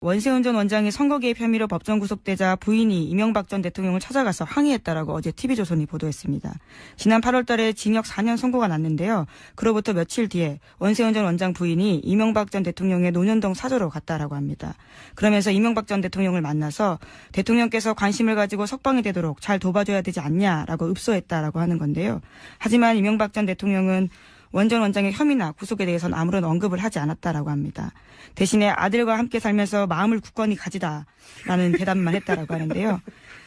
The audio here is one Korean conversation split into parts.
원세훈 전 원장이 선거 개입 혐의로 법정 구속되자 부인이 이명박 전 대통령을 찾아가서 항의했다라고 어제 TV조선이 보도했습니다. 지난 8월 달에 징역 4년 선고가 났는데요. 그로부터 며칠 뒤에 원세훈 전 원장 부인이 이명박 전 대통령의 논현동 사저로 갔다라고 합니다. 그러면서 이명박 전 대통령을 만나서 대통령께서 관심을 가지고 석방이 되도록 잘 도와줘야 되지 않냐라고 읍소했다라고 하는 건데요. 하지만 이명박 전 대통령은 원 전 원장의 혐의나 구속에 대해서는 아무런 언급을 하지 않았다라고 합니다. 대신에 아들과 함께 살면서 마음을 굳건히 가지다라는 대답만 했다라고 하는데요.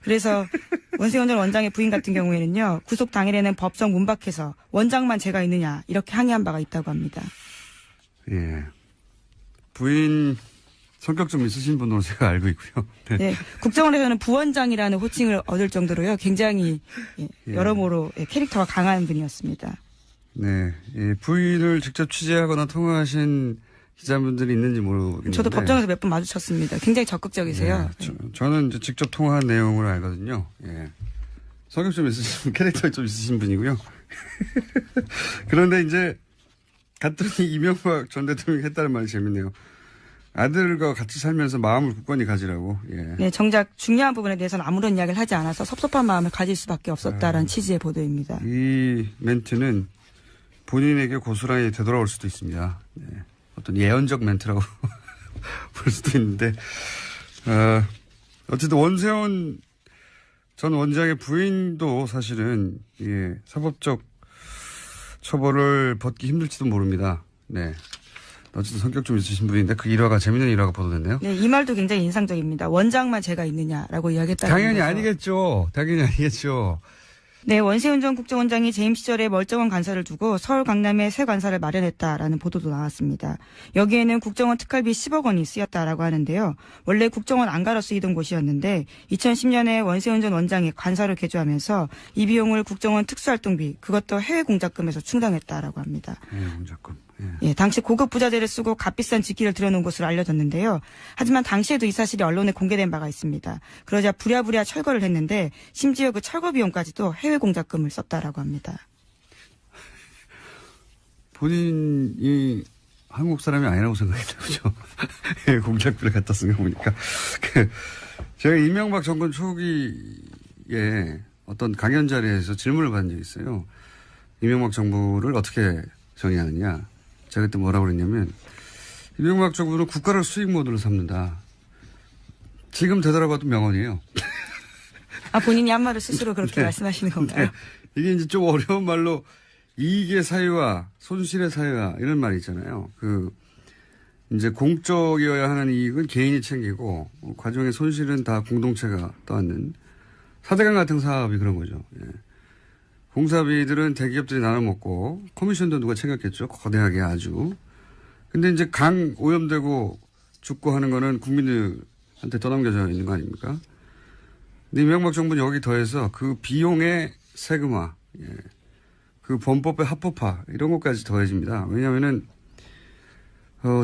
그래서 원세훈 전 원장의 부인 같은 경우에는요. 구속 당일에는 법정 문 밖에서 원장만 제가 있느냐 이렇게 항의한 바가 있다고 합니다. 예. 부인 성격 좀 있으신 분으로 제가 알고 있고요. 네. 네, 국정원에서는 부원장이라는 호칭을 얻을 정도로요. 굉장히 여러모로 캐릭터가 강한 분이었습니다. 네. 예, 부인을 직접 취재하거나 통화하신 기자분들이 있는지 모르겠는데. 저도 법정에서 몇 번 마주쳤습니다. 굉장히 적극적이세요. 예, 저는 이제 직접 통화한 내용으로 알거든요. 예. 성격 좀 있으신 분, 캐릭터 좀 있으신 분이고요. 그런데 이제 갔더니 이명박 전 대통령이 했다는 말이 재밌네요. 아들과 같이 살면서 마음을 굳건히 가지라고. 예. 네, 정작 중요한 부분에 대해서는 아무런 이야기를 하지 않아서 섭섭한 마음을 가질 수밖에 없었다라는 취지의 보도입니다. 이 멘트는 본인에게 고스란히 되돌아올 수도 있습니다. 네. 어떤 예언적 멘트라고 볼 수도 있는데, 어쨌든 원세훈 전 원장의 부인도 사실은, 예, 사법적 처벌을 받기 힘들지도 모릅니다. 네. 어쨌든 성격 좀 있으신 분인데 그 일화가 재밌는 일화가 보도됐네요. 네, 이 말도 굉장히 인상적입니다. 원장만 제가 있느냐라고 이야기했다는 당연히 거죠. 아니겠죠. 당연히 아니겠죠. 네, 원세훈 전 국정원장이 재임 시절에 멀쩡한 관사를 두고 서울 강남에 새 관사를 마련했다라는 보도도 나왔습니다. 여기에는 국정원 특활비 10억 원이 쓰였다라고 하는데요. 원래 국정원 안가로 쓰이던 곳이었는데 2010년에 원세훈 전 원장이 관사를 개조하면서 이 비용을 국정원 특수활동비, 그것도 해외 공작금에서 충당했다라고 합니다. 해외 공작금. 예, 당시 고급 부자재를 쓰고 값비싼 직기를 들여놓은 것으로 알려졌는데요. 하지만 당시에도 이 사실이 언론에 공개된 바가 있습니다. 그러자 부랴부랴 철거를 했는데 심지어 그 철거 비용까지도 해외 공작금을 썼다라고 합니다. 본인이 한국 사람이 아니라고 생각했나 보죠. 해외 공작비를 갖다 쓴 거 보니까. 제가 이명박 정권 초기에 어떤 강연 자리에서 질문을 받은 적이 있어요. 이명박 정부를 어떻게 정의하느냐. 제가 그때 뭐라고 그랬냐면, 이명박 정부는 국가를 수익 모드로 삼는다. 지금 되돌아봐도 명언이에요. 아, 본인이 한 말을 스스로 그렇게 네. 말씀하시는 건가요? 네. 이게 이제 좀 어려운 말로 이익의 사유와 손실의 사유와 이런 말이 있잖아요. 이제 공적이어야 하는 이익은 개인이 챙기고, 과정의 손실은 다 공동체가 떠안는 사대강 같은 사업이 그런 거죠. 예. 공사비들은 대기업들이 나눠 먹고 커미션도 누가 챙겼겠죠. 거대하게 아주. 근데 이제 강 오염되고 죽고 하는 거는 국민들한테 떠넘겨져 있는 거 아닙니까? 근데 이명박 정부는 여기 더해서 그 비용의 세금화, 예. 그 범법의 합법화 이런 것까지 더해집니다. 왜냐하면은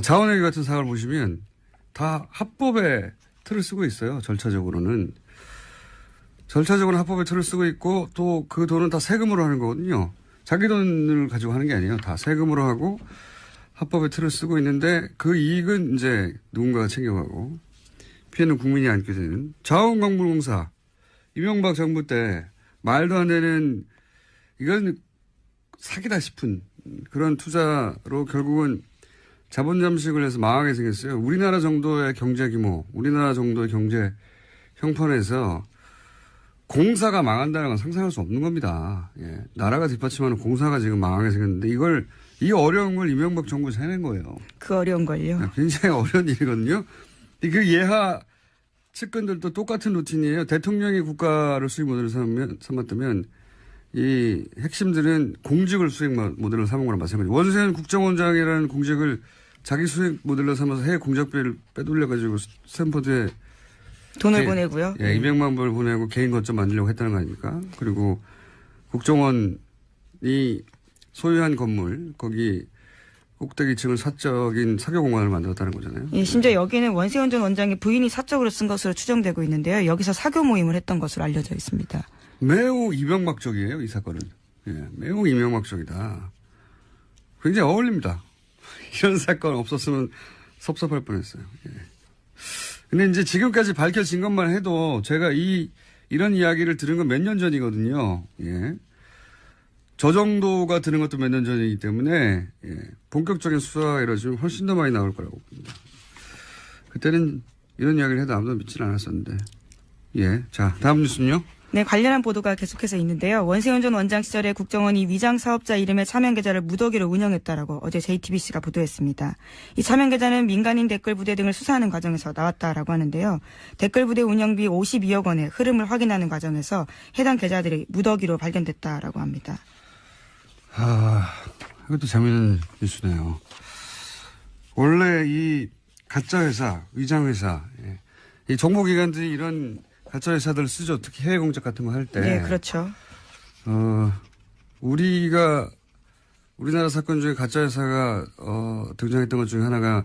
자원회계 같은 사업을 보시면 다 합법의 틀을 쓰고 있어요. 절차적으로는 합법의 틀을 쓰고 있고 또 그 돈은 다 세금으로 하는 거거든요. 자기 돈을 가지고 하는 게 아니에요. 다 세금으로 하고 합법의 틀을 쓰고 있는데 그 이익은 이제 누군가가 챙겨가고 피해는 국민이 안게 되는 자원광물공사 이명박 정부 때 말도 안 되는 이건 사기다 싶은 그런 투자로 결국은 자본 잠식을 해서 망하게 생겼어요. 우리나라 정도의 경제 규모, 우리나라 정도의 경제 형편에서 공사가 망한다는 건 상상할 수 없는 겁니다. 예. 나라가 뒷받침하는 공사가 지금 망하게 생겼는데 이 어려운 걸 이명박 정부에서 해낸 거예요. 그 어려운 걸요. 굉장히 어려운 일이거든요. 그 예하 측근들도 똑같은 루틴이에요. 대통령이 국가를 수익 모델을 삼았다면 이 핵심들은 공직을 수익 모델로 삼은 거랑 마찬가지예요. 원세훈 국정원장이라는 공직을 자기 수익 모델로 삼아서 해외 공작비를 빼돌려가지고 스탠퍼드에 돈을 보내고요. 예, 200만 불 보내고 개인 거점 만들려고 했다는 거 아닙니까? 그리고 국정원이 소유한 건물, 거기 꼭대기층을 사적인 사교 공간을 만들었다는 거잖아요. 예, 심지어 여기는 원세훈 전 원장의 부인이 사적으로 쓴 것으로 추정되고 있는데요. 여기서 사교 모임을 했던 것으로 알려져 있습니다. 매우 이명박적이에요, 이 사건은. 예, 매우 이명박적이다. 굉장히 어울립니다. 이런 사건 없었으면 섭섭할 뻔했어요. 예. 근데 이제 지금까지 밝혀진 것만 해도 제가 이런 이야기를 들은 건 몇 년 전이거든요. 예. 저 정도가 드는 것도 몇 년 전이기 때문에, 예. 본격적인 수사가 이루어지면 훨씬 더 많이 나올 거라고 봅니다. 그때는 이런 이야기를 해도 아무도 믿질 않았었는데. 예. 자, 다음 뉴스는요? 네, 관련한 보도가 계속해서 있는데요. 원세훈 전 원장 시절에 국정원이 위장 사업자 이름의 차명 계좌를 무더기로 운영했다라고 어제 JTBC가 보도했습니다. 이 차명 계좌는 민간인 댓글 부대 등을 수사하는 과정에서 나왔다라고 하는데요. 댓글 부대 운영비 52억 원의 흐름을 확인하는 과정에서 해당 계좌들이 무더기로 발견됐다라고 합니다. 이것도 재미있는 뉴스네요. 원래 이 가짜 회사, 위장 회사, 예. 이 정보기관들이 이런 가짜 회사들을 쓰죠. 특히 해외 공작 같은 거 할 때. 네, 그렇죠. 우리나라 사건 중에 가짜 회사가 등장했던 것 중에 하나가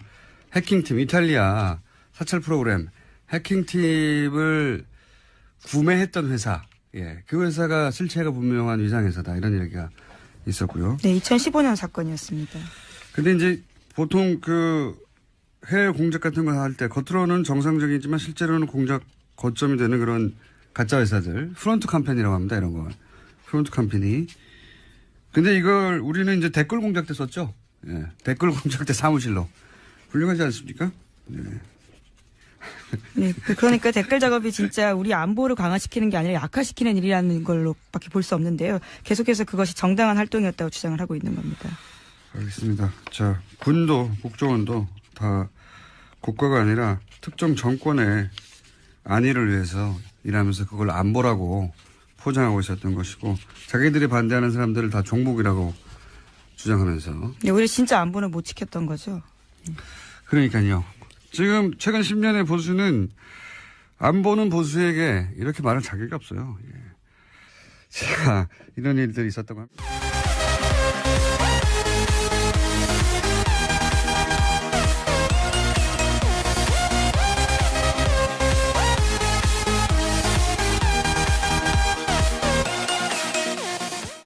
해킹팀, 이탈리아 사찰 프로그램 해킹팀을 구매했던 회사. 예, 그 회사가 실체가 분명한 위장 회사다. 이런 얘기가 있었고요. 네, 2015년 사건이었습니다. 근데 이제 보통 그 해외 공작 같은 거 할 때 겉으로는 정상적이지만 실제로는 공작 거점이 되는 그런 가짜 회사들, 프론트 컴퍼니라고 합니다. 이런 거. 프론트 컴퍼니. 근데 이걸 우리는 이제 댓글 공작 때 썼죠. 예. 댓글 공작 때 사무실로. 훌륭하지 않습니까? 네. 네, 그러니까 댓글 작업이 진짜 우리 안보를 강화시키는 게 아니라 약화시키는 일이라는 걸로밖에 볼 수 없는데요. 계속해서 그것이 정당한 활동이었다고 주장을 하고 있는 겁니다. 알겠습니다. 자, 군도, 국정원도 다 국가가 아니라 특정 정권의 안위를 위해서 일하면서 그걸 안보라고 포장하고 있었던 것이고 자기들이 반대하는 사람들을 다 종북이라고 주장하면서. 네, 오히려 진짜 안보는 못 지켰던 거죠. 그러니까요. 지금 최근 10년의 보수는 안보는 보수에게 이렇게 말할 자격이 없어요. 예. 자, 이런 일들이 있었다고 합니다.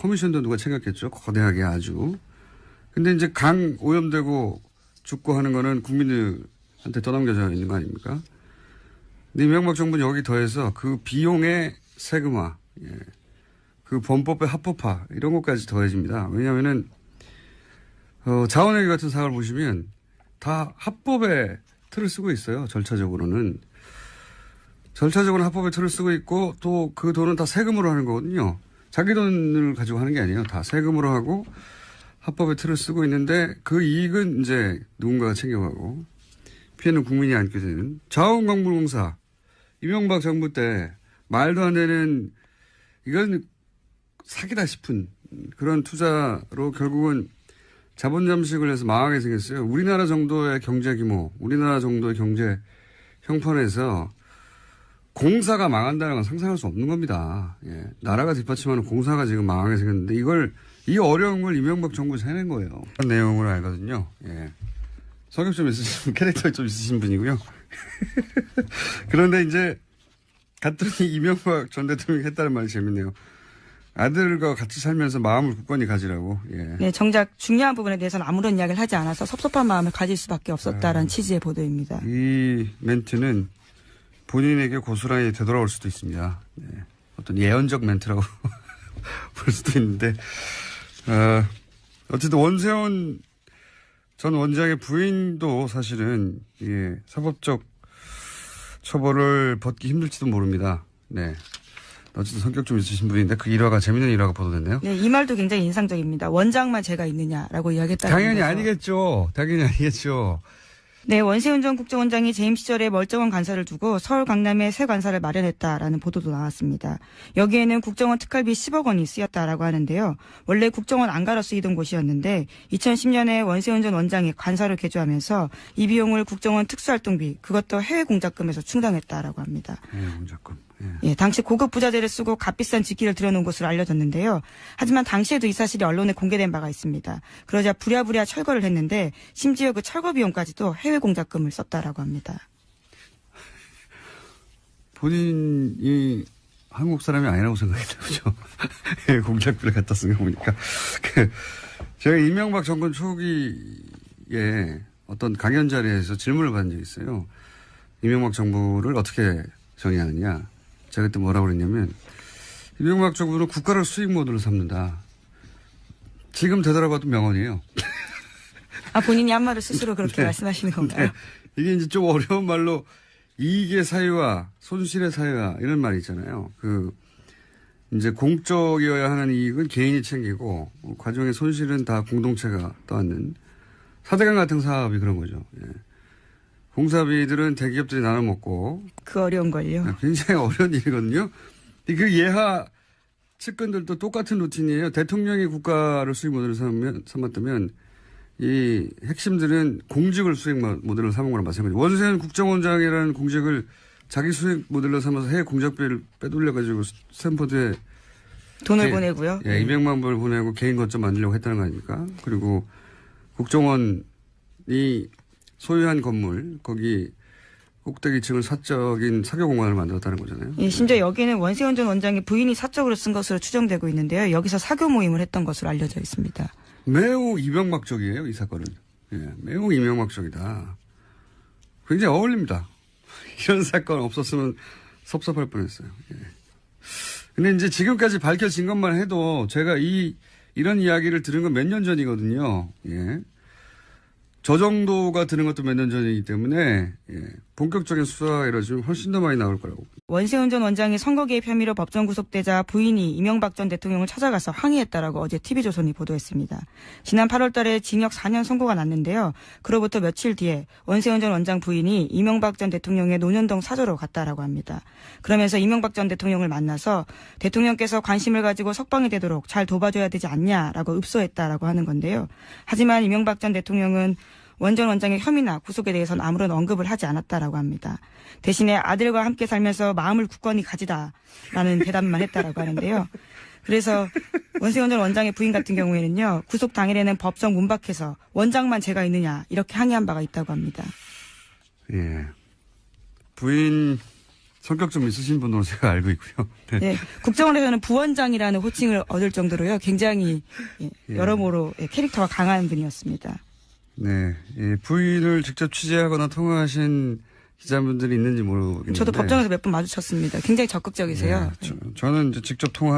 커미션도 누가 챙겼겠죠. 거대하게 아주. 근데 이제 강 오염되고 죽고 하는 거는 국민들한테 떠넘겨져 있는 거 아닙니까? 근데 이명박 정부는 여기 더해서 그 비용의 세금화, 예. 그 범법의 합법화, 이런 것까지 더해집니다. 왜냐면은, 자원회계 같은 사업을 보시면 다 합법의 틀을 쓰고 있어요. 절차적으로는. 절차적으로는 합법의 틀을 쓰고 있고 또 그 돈은 다 세금으로 하는 거거든요. 자기 돈을 가지고 하는 게 아니에요. 다 세금으로 하고 합법의 틀을 쓰고 있는데 그 이익은 이제 누군가가 챙겨가고 피해는 국민이 안게 되는 자원광물공사 이명박 정부 때 말도 안 되는 이건 사기다 싶은 그런 투자로 결국은 자본 잠식을 해서 망하게 생겼어요. 우리나라 정도의 경제 규모, 우리나라 정도의 경제 형편에서 공사가 망한다는 건 상상할 수 없는 겁니다. 예. 나라가 뒷받침하는 공사가 지금 망하게 생겼는데 이 어려움을 이명박 정부에서 해낸 거예요. 그런 내용을 알거든요. 예. 성격 좀 있으신, 캐릭터 좀 있으신 분이고요. 그런데 이제 갔더니 이명박 전 대통령이 했다는 말이 재밌네요. 아들과 같이 살면서 마음을 굳건히 가지라고. 예. 네, 정작 중요한 부분에 대해서는 아무런 이야기를 하지 않아서 섭섭한 마음을 가질 수밖에 없었다라는 취지의 보도입니다. 이 멘트는 본인에게 고스란히 되돌아올 수도 있습니다. 네. 어떤 예언적 멘트라고 볼 수도 있는데, 어쨌든 원세훈 전 원장의 부인도 사실은, 예, 사법적 처벌을 받기 힘들지도 모릅니다. 네. 어쨌든 성격 좀 있으신 분인데 그 일화가 재밌는 일화가 보도됐네요. 네, 이 말도 굉장히 인상적입니다. 원장만 죄가 있느냐라고 이야기했다는 당연히 거죠. 아니겠죠. 당연히 아니겠죠. 네, 원세훈 전 국정원장이 재임 시절에 멀쩡한 관사를 두고 서울 강남에 새 관사를 마련했다라는 보도도 나왔습니다. 여기에는 국정원 특활비 10억 원이 쓰였다라고 하는데요. 원래 국정원 안가로 쓰이던 곳이었는데 2010년에 원세훈 전 원장이 관사로 개조하면서 이 비용을 국정원 특수활동비, 그것도 해외 공작금에서 충당했다라고 합니다. 해외 공작금. 예, 당시 고급 부자재를 쓰고 값비싼 직기를 들여놓은 것으로 알려졌는데요. 하지만 당시에도 이 사실이 언론에 공개된 바가 있습니다. 그러자 부랴부랴 철거를 했는데 심지어 그 철거 비용까지도 해외 공작금을 썼다라고 합니다. 본인이 한국 사람이 아니라고 생각했나 보죠. 해외 공작비를 갖다 쓴 거 보니까. 제가 이명박 정권 초기에 어떤 강연 자리에서 질문을 받은 적이 있어요. 이명박 정부를 어떻게 정의하느냐. 제가 그때 뭐라고 그랬냐면 이명박 정부는 국가를 수익 모드로 삼는다. 지금 되돌아봐도 명언이에요. 아, 본인이 한 말을 스스로 그렇게 네. 말씀하시는 건가요? 네. 이게 이제 좀 어려운 말로 이익의 사유와 손실의 사유와 이런 말이 있잖아요. 이제 공적이어야 하는 이익은 개인이 챙기고 과정의 손실은 다 공동체가 떠안는 사대강 같은 사업이 그런 거죠. 예. 공사비들은 대기업들이 나눠 먹고 그 어려운 걸요. 굉장히 어려운 일이거든요. 그 예하 측근들도 똑같은 루틴이에요. 대통령이 국가를 수익 모델로 삼았다면 이 핵심들은 공직을 수익 모델로 삼은 거랑 마찬가지죠. 원세훈 국정원장이라는 공직을 자기 수익 모델로 삼아서 해외 공작비를 빼돌려가지고 스탠포드에 돈을 보내고요. 예, 200만 불을 보내고 개인 거점 만들려고 했다는 거 아닙니까? 그리고 국정원이 소유한 건물, 거기 꼭대기층을 사적인 사교공간을 만들었다는 거잖아요. 예, 심지어 여기는 원세훈 전 원장의 부인이 사적으로 쓴 것으로 추정되고 있는데요. 여기서 사교 모임을 했던 것으로 알려져 있습니다. 매우 이명박적이에요, 이 사건은. 예, 매우 이명박적이다. 굉장히 어울립니다. 이런 사건 없었으면 섭섭할 뻔했어요. 예. 근데 이제 지금까지 밝혀진 것만 해도 제가 이런 이야기를 들은 건 몇 년 전이거든요. 예. 저 정도가 드는 것도 몇 년 전이기 때문에 예. 본격적인 수사가 이루어지면 훨씬 더 많이 나올 거라고. 원세훈 전 원장이 선거 개입 혐의로 법정 구속되자 부인이 이명박 전 대통령을 찾아가서 항의했다라고 어제 TV조선이 보도했습니다. 지난 8월 달에 징역 4년 선고가 났는데요. 그로부터 며칠 뒤에 원세훈 전 원장 부인이 이명박 전 대통령의 논현동 사저로 갔다라고 합니다. 그러면서 이명박 전 대통령을 만나서 대통령께서 관심을 가지고 석방이 되도록 잘 도와줘야 되지 않냐라고 읍소했다라고 하는 건데요. 하지만 이명박 전 대통령은 원 전 원장의 혐의나 구속에 대해서는 아무런 언급을 하지 않았다라고 합니다. 대신에 아들과 함께 살면서 마음을 굳건히 가지다라는 대답만 했다라고 하는데요. 그래서 원세훈 전 원장의 부인 같은 경우에는요. 구속 당일에는 법정 문 밖에서 원장만 제가 있느냐 이렇게 항의한 바가 있다고 합니다. 예. 부인 성격 좀 있으신 분으로 제가 알고 있고요. 네. 네, 국정원에서는 부원장이라는 호칭을 얻을 정도로요. 굉장히 여러모로 캐릭터가 강한 분이었습니다. 네. 예, 부인을 직접 취재하거나 통화하신 기자분들이 있는지 모르겠는데. 저도 법정에서 몇 번 마주쳤습니다. 굉장히 적극적이세요. 네, 저는 이제 직접 통화